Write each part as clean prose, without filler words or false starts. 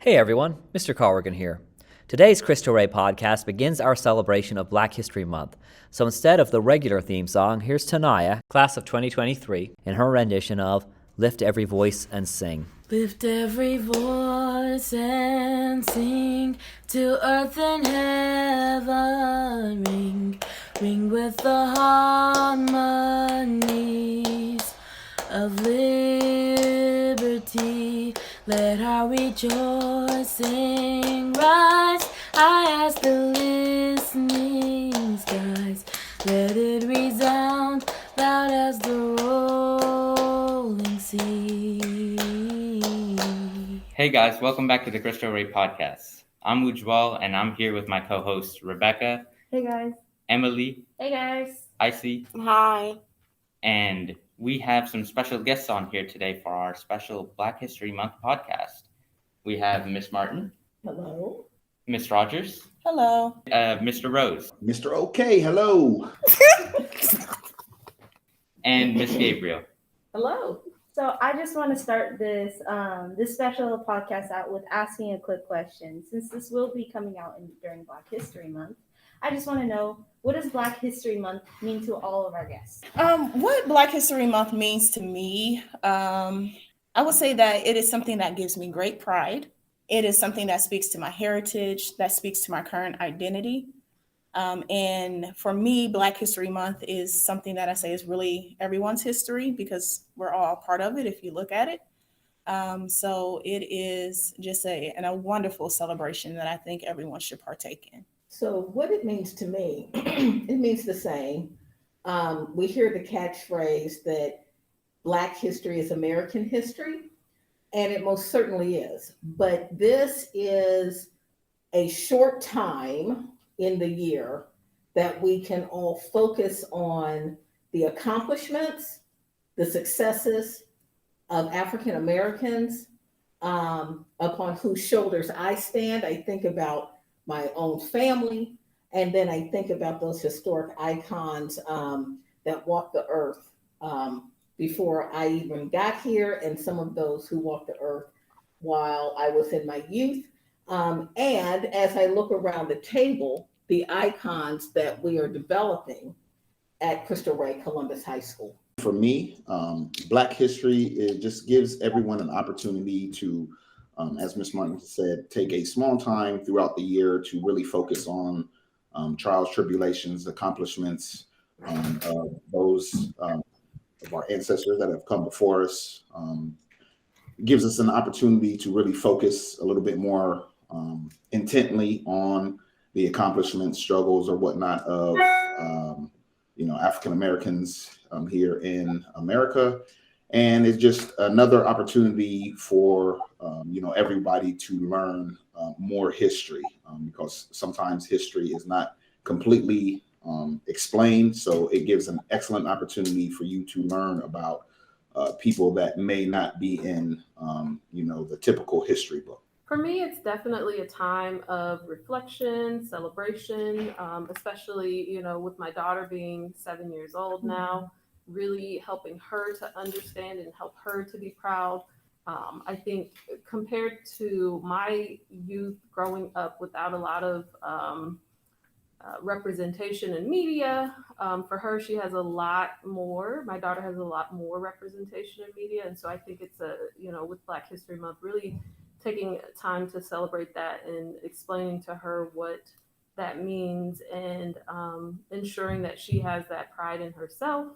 Hey everyone, Mr. Corrigan here. Today's Cristo Rey podcast begins our celebration of Black History Month. So instead of the regular theme song, here's Toniyah, class of 2023, in her rendition of Lift Every Voice and Sing. Lift every voice and sing to earth and heaven, ring with the harmonies of liberty. Let our rejoicing rise high as the listening skies. Let it resound loud as the rolling sea. Hey guys, welcome back to the Cristo Rey podcast. I'm Ujwal and I'm here with my co-hosts Rebecca. Hey guys. Emily. Hey guys. Icy. Hi. And we have some special guests on here today for our special Black History Month podcast. We have Miss Martin. Hello. Miss Rogers. Hello. Mr. Rose. Mr. OK, hello. And Miss Gabriel. Hello. So I just want to start this special podcast out with asking a quick question. Since this will be coming out during Black History Month, I just want to know, what does Black History Month mean to all of our guests? What Black History Month means to me, I would say that it is something that gives me great pride. It is something that speaks to my heritage, that speaks to my current identity. And for me, Black History Month is something that I say is really everyone's history because we're all part of it if you look at it. So it is just a wonderful celebration that I think everyone should partake in. So what it means to me, it means the same. We hear the catchphrase that Black history is American history, and it most certainly is. But this is a short time in the year that we can all focus on the accomplishments, the successes of African Americans, upon whose shoulders I stand. I think about my own family, and then I think about those historic icons that walked the earth before I even got here, and some of those who walked the earth while I was in my youth. And as I look around the table, the icons that we are developing at Cristo Rey Columbus High School. For me, Black history, it just gives everyone an opportunity to, as Ms. Martin said, take a small time throughout the year to really focus on trials, tribulations, accomplishments of those of our ancestors that have come before us. It gives us an opportunity to really focus a little bit more intently on the accomplishments, struggles, or whatnot of African Americans here in America. And it's just another opportunity for everybody to learn more history, because sometimes history is not completely explained. So it gives an excellent opportunity for you to learn about people that may not be in the typical history book. For me, it's definitely a time of reflection, celebration, especially, with my daughter being 7 years old now, really helping her to understand and help her to be proud. I think compared to my youth growing up without a lot of representation in media, for her, she has a lot more. My daughter has a lot more representation in media. And so I think it's with Black History Month, really taking time to celebrate that and explaining to her what that means, and ensuring that she has that pride in herself.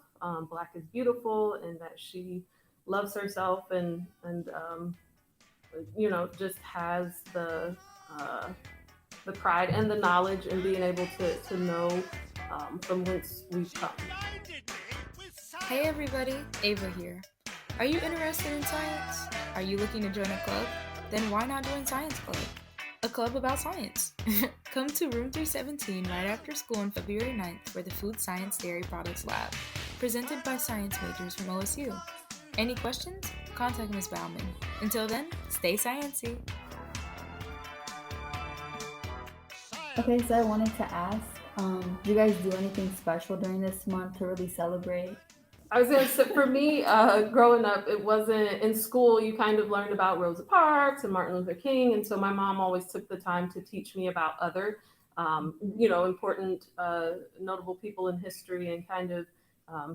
Black is beautiful, and that she loves herself and just has the pride and the knowledge and being able to know from whence we've come. Hey everybody, Ava here. Are you interested in science? Are you looking to join a club? Then why not join Science Club? A club about science. Come to room 317 right after school on February 9th for the Food Science Dairy Products Lab, presented by science majors from OSU. Any questions? Contact Ms. Bauman. Until then, stay sciencey. Okay, so I wanted to ask, do you guys do anything special during this month to really celebrate I was gonna say for me, growing up, it wasn't in school. You kind of learned about Rosa Parks and Martin Luther King, and so my mom always took the time to teach me about other, important, notable people in history and kind of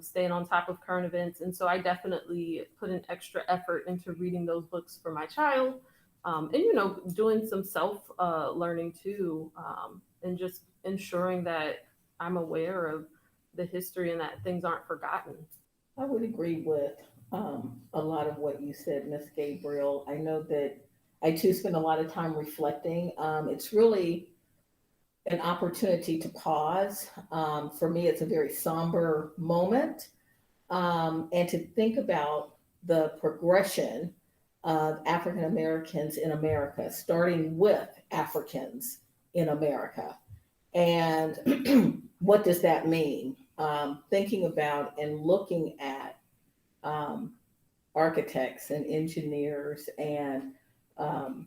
staying on top of current events. And so I definitely put an extra effort into reading those books for my child, and doing some self learning too, and just ensuring that I'm aware of the history and that things aren't forgotten. I would agree with a lot of what you said, Miss Gabriel. I know that I too spend a lot of time reflecting. It's really an opportunity to pause. For me, it's a very somber moment, and to think about the progression of African Americans in America, starting with Africans in America. And what does that mean? Thinking about and looking at um, architects and engineers and, um,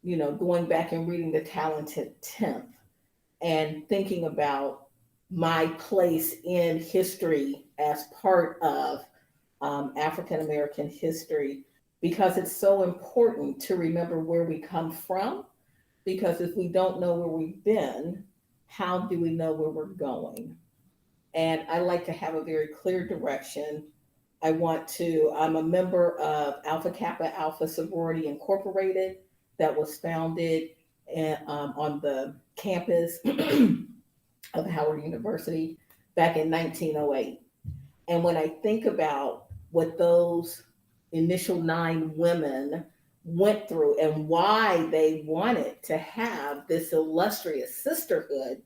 going back and reading The Talented Tenth and thinking about my place in history as part of African American history, because it's so important to remember where we come from. Because if we don't know where we've been, how do we know where we're going? And I like to have a very clear direction. I'm a member of Alpha Kappa Alpha Sorority Incorporated that was founded on the campus of Howard University back in 1908. And when I think about what those initial 9 women went through and why they wanted to have this illustrious sisterhood,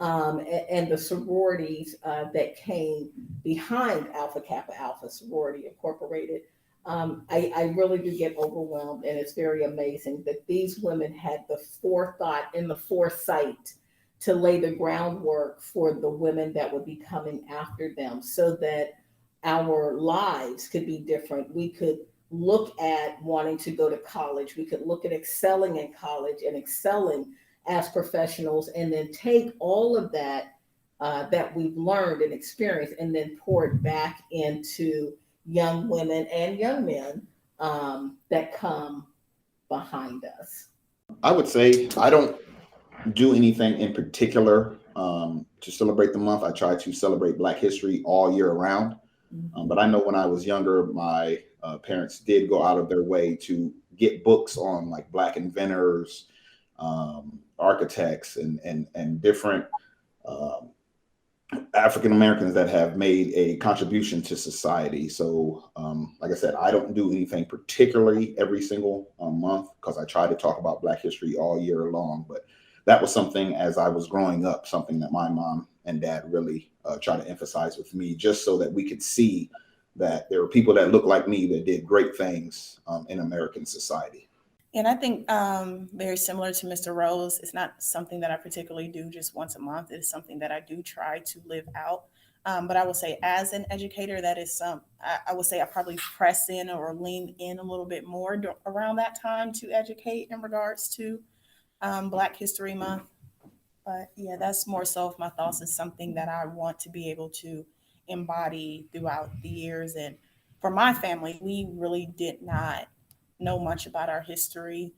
and the sororities that came behind Alpha Kappa Alpha Sorority Incorporated, I really do get overwhelmed. And it's very amazing that these women had the forethought and the foresight to lay the groundwork for the women that would be coming after them, so that our lives could be different. We could look at wanting to go to college. We could look at excelling in college and excelling as professionals, and then take all of that that we've learned and experienced, and then pour it back into young women and young men that come behind us. I would say I don't do anything in particular to celebrate the month. I try to celebrate Black history all year round. But I know when I was younger, my parents did go out of their way to get books on like Black inventors, architects, and different African Americans that have made a contribution to society. So, like I said, I don't do anything particularly every single month, because I try to talk about Black history all year long. But that was something, as I was growing up, something that my mom and dad really tried to emphasize with me, just so that we could see that there were people that looked like me that did great things in American society. And I think very similar to Mr. Rose, it's not something that I particularly do just once a month. It's something that I do try to live out. But I will say, as an educator, that is I would say I probably press in or lean in a little bit more around that time to educate in regards to Black History Month. But yeah, that's more so of my thoughts. Is something that I want to be able to embody throughout the years. And for my family, we really did not know much about our history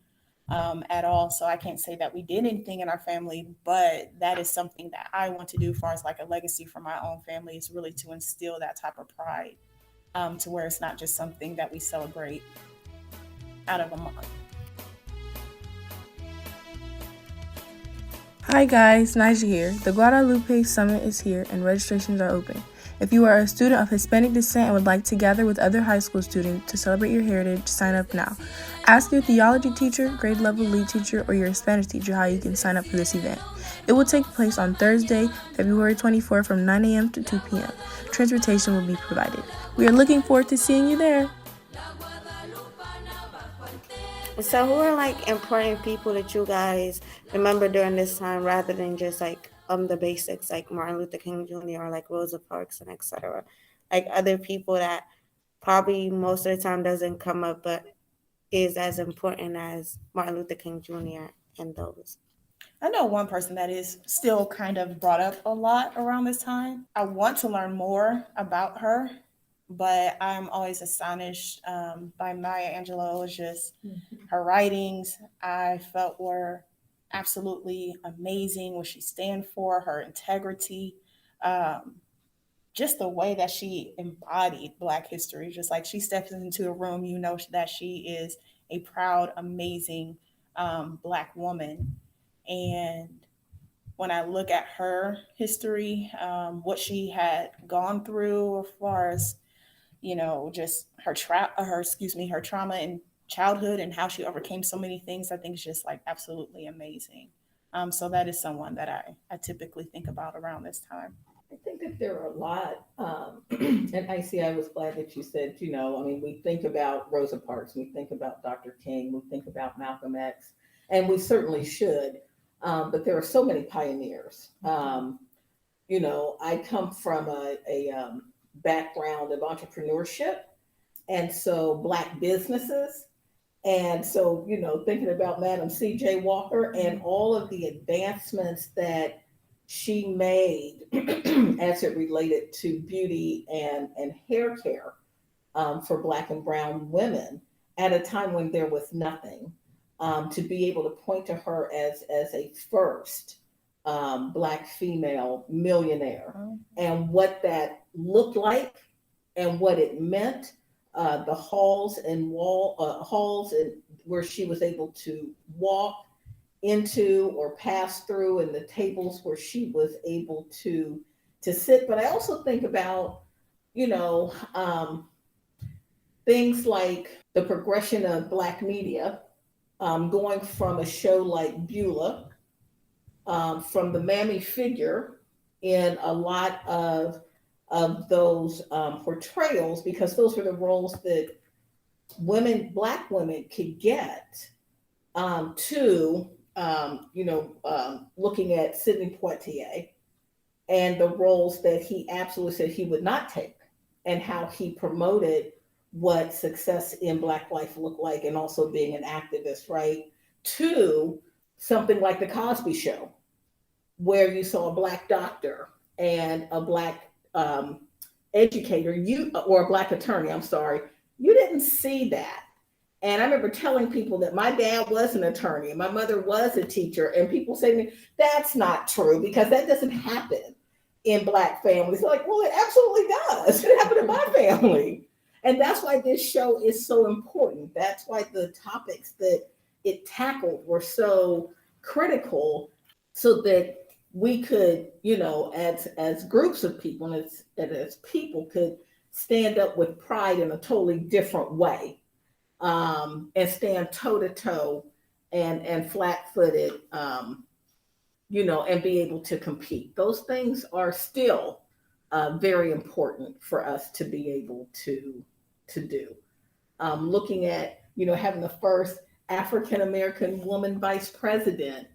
at all. So I can't say that we did anything in our family, but that is something that I want to do as far as like a legacy for my own family, is really to instill that type of pride, to where it's not just something that we celebrate out of a month. Hi guys, Naja here. The Guadalupe Summit is here and registrations are open. If you are a student of Hispanic descent and would like to gather with other high school students to celebrate your heritage, sign up now. Ask your theology teacher, grade level lead teacher, or your Spanish teacher how you can sign up for this event. It will take place on Thursday, February 24th from 9 a.m. to 2 p.m. Transportation will be provided. We are looking forward to seeing you there. So who are like important people that you guys remember during this time, rather than just like the basics like Martin Luther King Jr. or like Rosa Parks and etc. Like other people that probably most of the time doesn't come up, but is as important as Martin Luther King Jr. and those. I know one person that is still kind of brought up a lot around this time. I want to learn more about her, but I'm always astonished by Maya Angelou. It's just her writings I felt were absolutely amazing, what she stands for, her integrity, just the way that she embodied Black history. Just like she steps into a room, you know that she is a proud, amazing Black woman. And when I look at her history, what she had gone through as far as, you know, just her her trauma in childhood and how she overcame so many things, I think is just like absolutely amazing. So that is someone that I typically think about around this time. I think that there are a lot, and I was glad that you said, you know, I mean, we think about Rosa Parks, we think about Dr. King, we think about Malcolm X, and we certainly should, but there are so many pioneers. You know, I come from a background of entrepreneurship, and so Black businesses. And so, you know, thinking about Madam C.J. Walker and all of the advancements that she made as it related to beauty and hair care for Black and brown women at a time when there was nothing, to be able to point to her as a first Black female millionaire and what that looked like and what it meant. The halls and where she was able to walk into or pass through, and the tables where she was able to sit. But I also think about, you know, things like the progression of Black media, going from a show like Beulah, from the mammy figure in a lot of those portrayals, because those were the roles that Black women could get, to looking at Sidney Poitier and the roles that he absolutely said he would not take, and how he promoted what success in Black life looked like, and also being an activist, right? To something like The Cosby Show, where you saw a Black doctor and a Black educator, or a Black attorney, I'm sorry, you didn't see that. And I remember telling people that my dad was an attorney and my mother was a teacher, and people say to me, that's not true, because that doesn't happen in Black families. They're like, well, it absolutely does. It happened in my family. And that's why this show is so important. That's why the topics that it tackled were so critical, so that we could, you know, as groups of people and as people could stand up with pride in a totally different way, and stand toe to toe and flat footed, you know, and be able to compete. Those things are still very important for us to be able to do. Looking at, you know, having the first African-American woman vice president,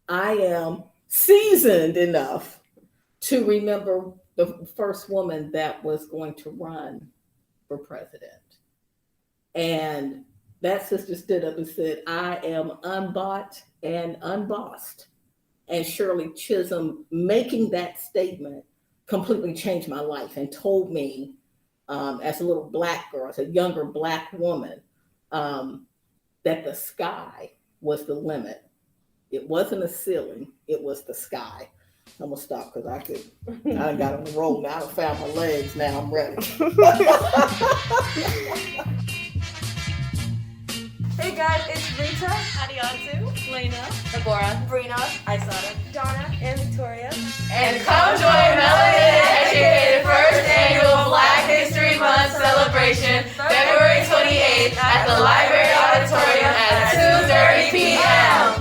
I am seasoned enough to remember the first woman that was going to run for president. And that sister stood up and said, I am unbought and unbossed. And Shirley Chisholm making that statement completely changed my life and told me, as a little Black girl, as a younger Black woman, that the sky was the limit. It wasn't a ceiling, it was the sky. I'm gonna stop because I got on the roll now. I found my legs, now I'm ready. Hey guys, it's Rita, Adiantu, Lena, Deborah, Brina, Isada, Donna, and Victoria. And come join Melody and Educated first annual Black History Month celebration, February 28th at the Library Auditorium at 2:30 p.m.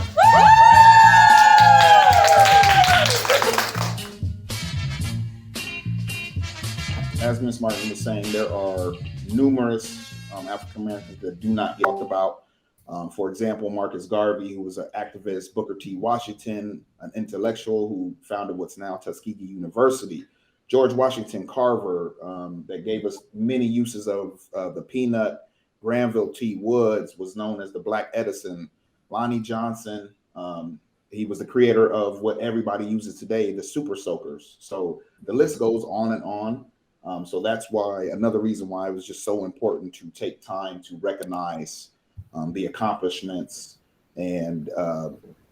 As Ms. Martin was saying, there are numerous African Americans that do not get talked about. For example, Marcus Garvey, who was an activist, Booker T. Washington, an intellectual who founded what's now Tuskegee University, George Washington Carver, that gave us many uses of the peanut, Granville T. Woods was known as the Black Edison, Lonnie Johnson, He was the creator of what everybody uses today, the super soakers. So the list goes on and on. So that's why another reason why it was just so important to take time to recognize the accomplishments and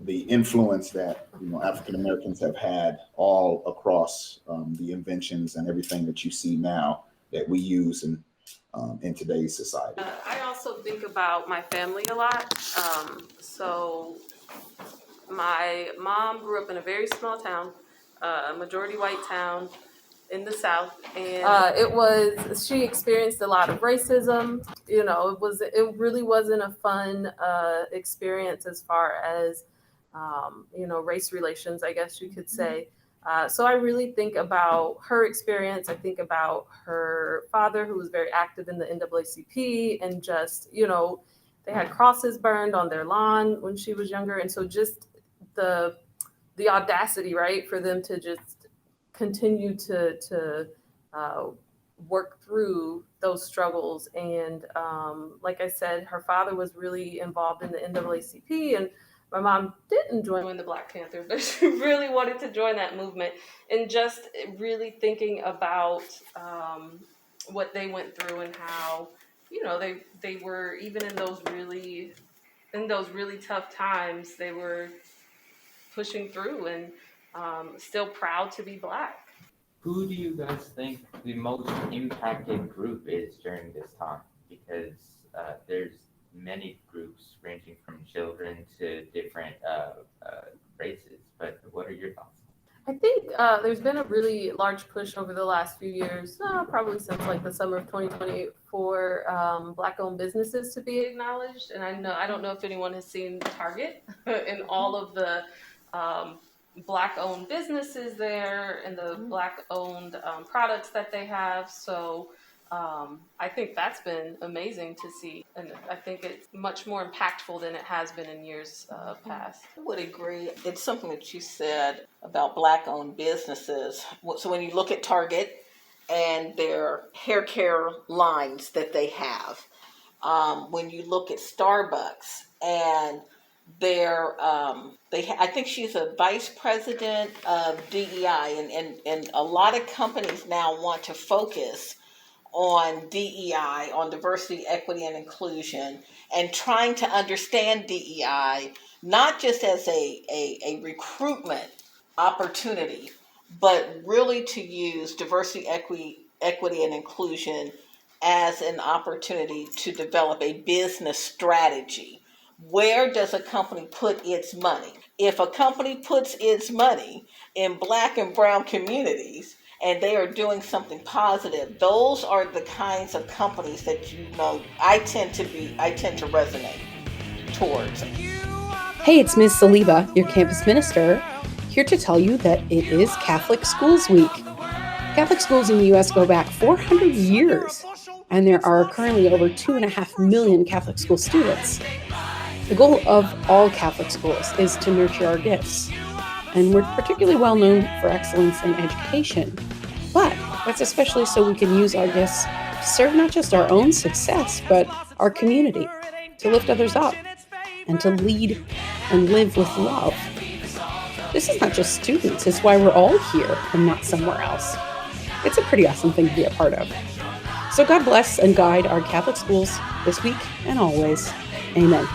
the influence that African Americans have had all across the inventions and everything that you see now that we use in today's society. I also think about my family a lot. So my mom grew up in a very small town, a majority white town in the South, and she experienced a lot of racism. It really wasn't a fun experience as far as race relations, I guess you could say. So I really think about her experience. I think about her father, who was very active in the NAACP, and just, they had crosses burned on their lawn when she was younger. And so just the audacity, right, for them to just continue to work through those struggles. And like I said, her father was really involved in the NAACP, and my mom didn't join the Black Panthers, but she really wanted to join that movement. And just really thinking about what they went through and how, they were, even in those really tough times, they were pushing through and still proud to be Black. Who do you guys think the most impacted group is during this time? Because there's many groups ranging from children to different races, but what are your thoughts? I think there's been a really large push over the last few years, probably since like the summer of 2020, for Black-owned businesses to be acknowledged. And I don't know if anyone has seen Target and all of the Black-owned businesses there and the Black-owned products that they have. So I think that's been amazing to see, and I think it's much more impactful than it has been in years past. I would agree. It's something that you said about Black-owned businesses. So when you look at Target and their hair care lines that they have, when you look at Starbucks and I think she's a vice president of DEI, and a lot of companies now want to focus on DEI, on diversity, equity, and inclusion, and trying to understand DEI not just as a recruitment opportunity, but really to use diversity, equity, and inclusion as an opportunity to develop a business strategy. Where does a company put its money? If a company puts its money in Black and brown communities, and they are doing something positive, those are the kinds of companies that I tend to resonate towards. Hey, it's Ms. Saliba, your campus minister, here to tell you that it is Catholic Schools Week. Catholic schools in the U.S. go back 400 years, and there are currently over 2.5 million Catholic school students. The goal of all Catholic schools is to nurture our gifts, and we're particularly well known for excellence in education. But that's especially so we can use our gifts to serve not just our own success, but our community, to lift others up, and to lead and live with love. This is not just students, it's why we're all here and not somewhere else. It's a pretty awesome thing to be a part of. So God bless and guide our Catholic schools this week and always. Amen.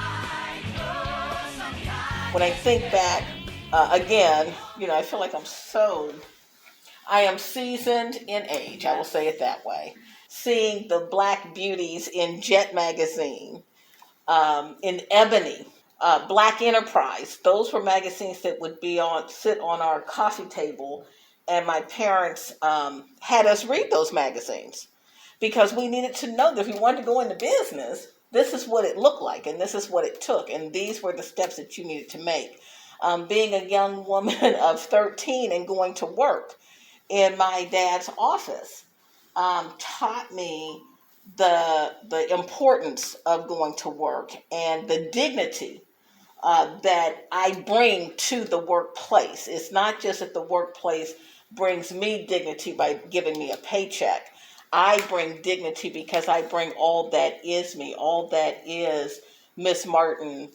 When I think back, again, I feel like I am seasoned in age, I will say it that way. Seeing the Black beauties in Jet magazine, in Ebony, Black Enterprise, those were magazines that would sit on our coffee table, and my parents had us read those magazines because we needed to know that if we wanted to go into business, this is what it looked like, and this is what it took, and these were the steps that you needed to make. Being a young woman of 13 and going to work in my dad's office taught me the importance of going to work and the dignity that I bring to the workplace. It's not just that the workplace brings me dignity by giving me a paycheck. I bring dignity because I bring all that is me, all that is Miss Martin,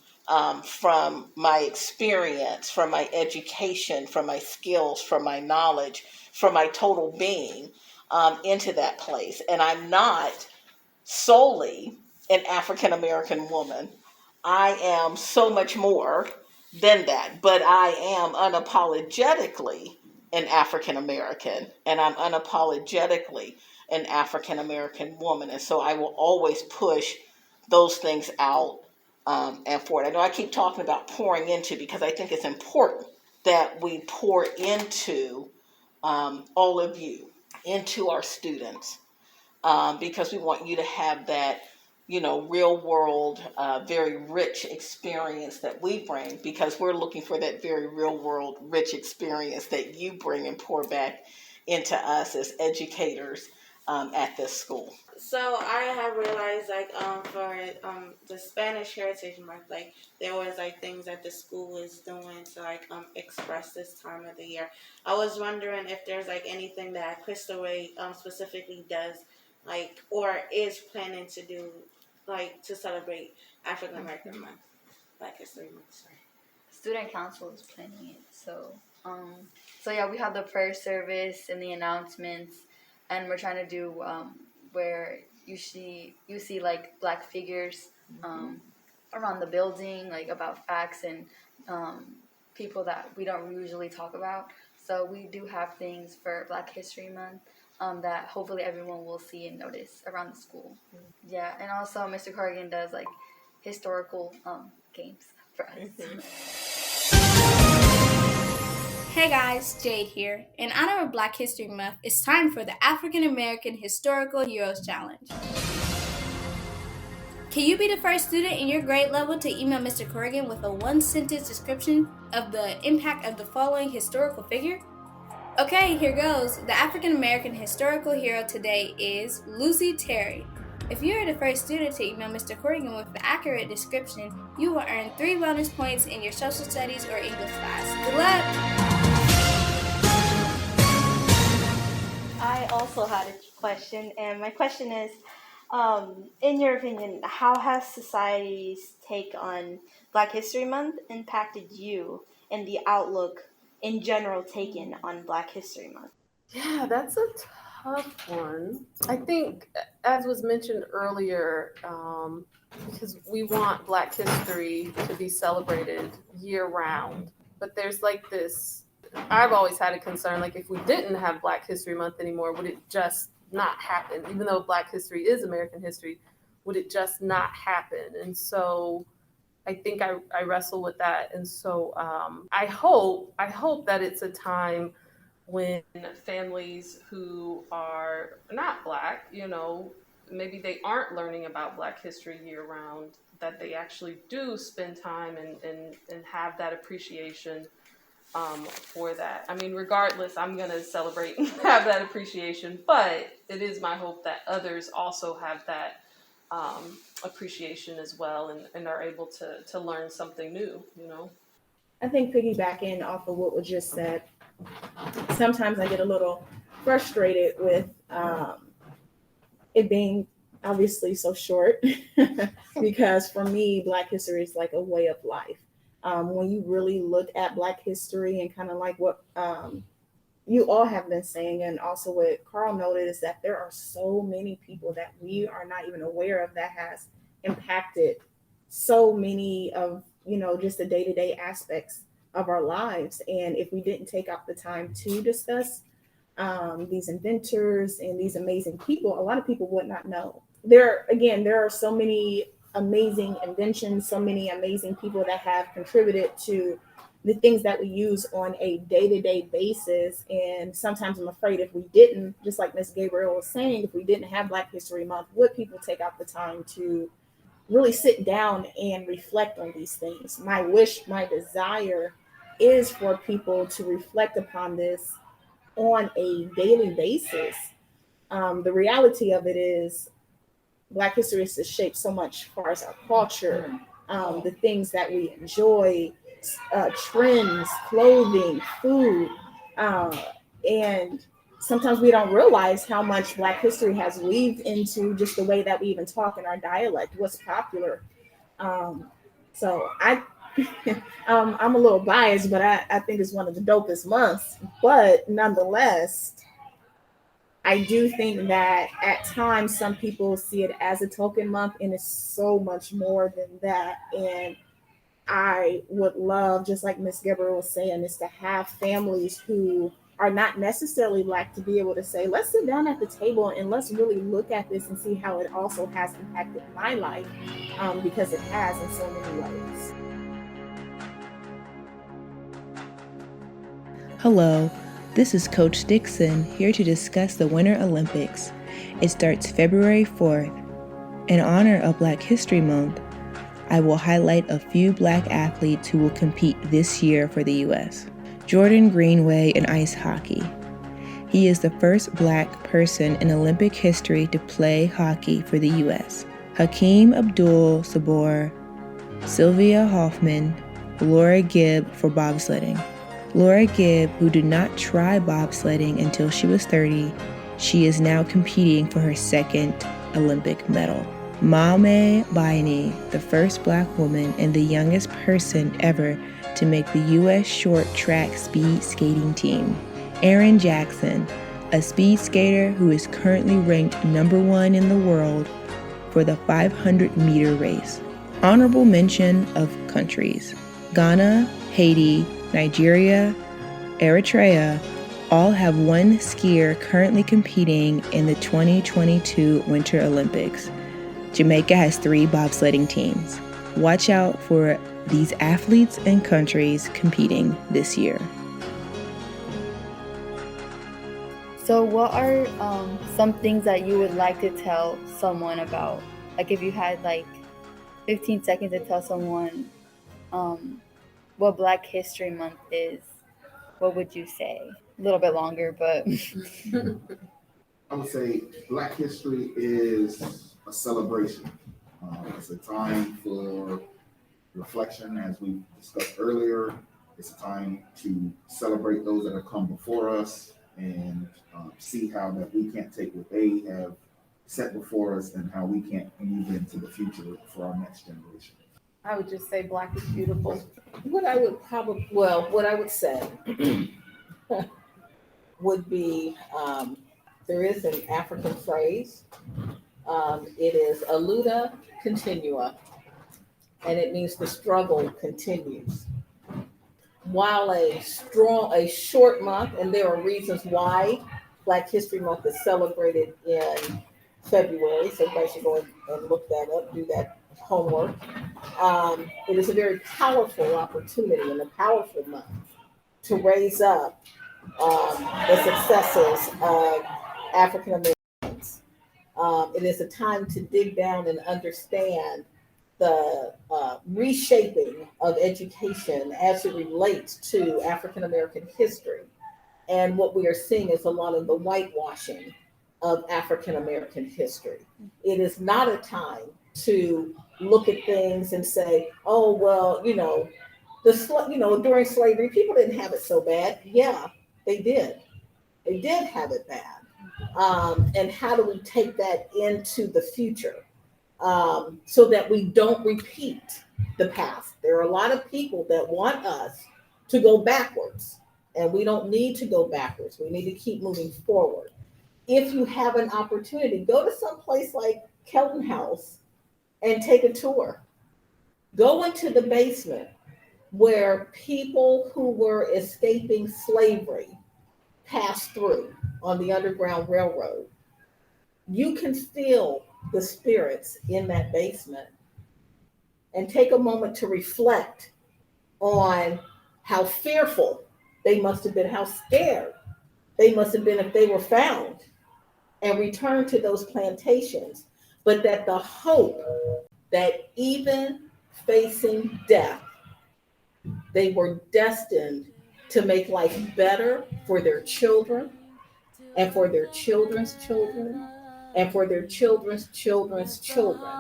from my experience, from my education, from my skills, from my knowledge, from my total being into that place. And I'm not solely an African American woman. I am so much more than that, but I am unapologetically an African American, and I'm unapologetically an African American woman. And so I will always push those things out and forward. I know I keep talking about pouring into, because I think it's important that we pour into all of you, into our students, because we want you to have that, real world, very rich experience that we bring, because we're looking for that very real world, rich experience that you bring and pour back into us as educators at this school. So I have realized, like, for the Spanish Heritage Month, like, there was like things that the school is doing to like express this time of the year. I was wondering if there's like anything that Cristo Rey specifically does, like, or is planning to do, like, to celebrate African American Month, Black History Month. Sorry. Student council is planning it, so yeah, we have the prayer service and the announcements, and we're trying to do where you see like Black figures around the building, like about facts and people that we don't usually talk about. So we do have things for Black History Month that hopefully everyone will see and notice around the school. Yeah, and also Mr. Corrigan does like historical games for us. Hey guys, Jade here. In honor of Black History Month, it's time for the African American Historical Heroes Challenge. Can you be the first student in your grade level to email Mr. Corrigan with a one-sentence description of the impact of the following historical figure? Okay, here goes. The African American historical hero today is Lucy Terry. If you are the first student to email Mr. Corrigan with the accurate description, you will earn 3 bonus points in your social studies or English class. Good luck! I also had a question, and my question is, in your opinion, how has society's take on Black History Month impacted you and the outlook in general taken on Black History Month? Yeah, that's a tough one. I think, as was mentioned earlier, because we want Black history to be celebrated year round, but there's like this, I've always had a concern, like if we didn't have Black History Month anymore, would it just not happen? Even though Black history is American history, would it just not happen? And so I think I wrestle with that. And so I hope that it's a time when families who are not Black, maybe they aren't learning about Black history year round, that they actually do spend time and have that appreciation for that. I mean, regardless, I'm going to celebrate and have that appreciation, but it is my hope that others also have that appreciation as well and are able to learn something new, I think piggybacking off of what was just said, sometimes I get a little frustrated with it being obviously so short because for me, Black history is like a way of life. When you really look at Black history and kind of like what you all have been saying, and also what Carl noted, is that there are so many people that we are not even aware of that has impacted so many of, just the day-to-day aspects of our lives. And if we didn't take out the time to discuss these inventors and these amazing people, a lot of people would not know. There are so many amazing inventions, so many amazing people that have contributed to the things that we use on a day-to-day basis. And sometimes I'm afraid if we didn't, just like Ms. Gabriel was saying, if we didn't have Black History Month, would people take out the time to really sit down and reflect on these things? My wish, my desire is for people to reflect upon this on a daily basis. The reality of it is Black history has shaped so much as far as our culture, the things that we enjoy, trends, clothing, food, and sometimes we don't realize how much Black history has weaved into just the way that we even talk in our dialect, what's popular. So I'm a little biased, but I think it's one of the dopest months. But nonetheless, I do think that at times some people see it as a token month, and it's so much more than that. And I would love, just like Miss Gabriel was saying, is to have families who are not necessarily Black to be able to say, let's sit down at the table and let's really look at this and see how it also has impacted my life, because it has in so many ways. Hello, this is Coach Dixon here to discuss the Winter Olympics. It starts February 4th. In honor of Black History Month, I will highlight a few Black athletes who will compete this year for the U.S. Jordan Greenway in ice hockey. He is the first Black person in Olympic history to play hockey for the U.S. Hakeem Abdul-Sabor, Sylvia Hoffman, Laura Gibb for bobsledding. Laura Gibb, who did not try bobsledding until she was 30, she is now competing for her second Olympic medal. Mame Baini, the first Black woman and the youngest person ever to make the U.S. short track speed skating team. Erin Jackson, a speed skater who is currently ranked number 1 in the world for the 500-meter race. Honorable mention of countries: Ghana, Haiti, Nigeria, Eritrea all have one skier currently competing in the 2022 Winter Olympics. Jamaica has 3 bobsledding teams. Watch out for these athletes and countries competing this year. So what are some things that you would like to tell someone about? Like if you had like 15 seconds to tell someone what Black History Month is, what would you say? A little bit longer, but I would say Black history is a celebration. It's a time for reflection, as we discussed earlier. It's a time to celebrate those that have come before us and see how that we can't take what they have set before us and how we can't move into the future for our next generation. I would just say Black is beautiful. What I would say would be, there is an African phrase. It is Aluta Continua, and it means the struggle continues. While a short month, and there are reasons why Black History Month is celebrated in February, so everybody should go and look that up, do that homework. It is a very powerful opportunity and a powerful month to raise up the successes of African Americans. It is a time to dig down and understand the reshaping of education as it relates to African American history. And what we are seeing is a lot of the whitewashing of African American history. It is not a time to look at things and say, oh, well, during slavery, people didn't have it so bad. Yeah, they did. They did have it bad. And how do we take that into the future so that we don't repeat the past? There are a lot of people that want us to go backwards, and we don't need to go backwards. We need to keep moving forward. If you have an opportunity, go to some place like Kelton House and take a tour. Go into the basement where people who were escaping slavery passed through on the Underground Railroad. You can feel the spirits in that basement and take a moment to reflect on how fearful they must have been, how scared they must have been if they were found and returned to those plantations. But that the hope that even facing death, they were destined to make life better for their children and for their children's children and for their children's children's children.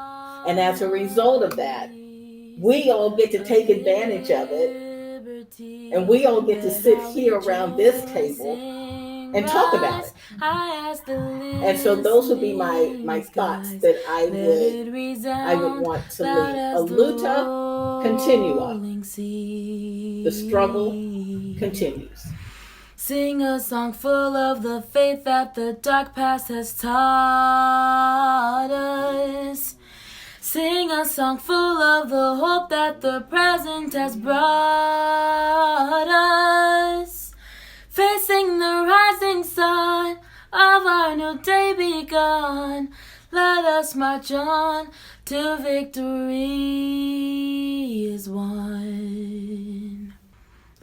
And as a result of that, we all get to take advantage of it, and we all get to sit here around this table and talk about it. And so those would be my thoughts that I would want to leave. Aluta Continua. The struggle continues. Sing a song full of the faith that the dark past has taught us. Sing a song full of the hope that the present has brought us. Facing the rising sun of our new day begun, let us march on till victory is won.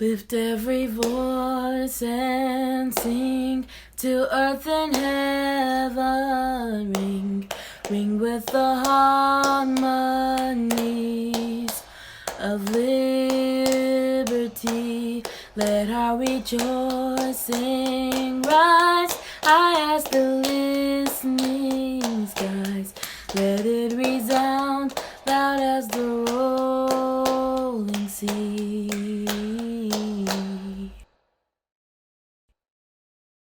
Lift every voice and sing till earth and heaven ring. Ring with the harmonies of liberty. Let our rejoicing rise high as the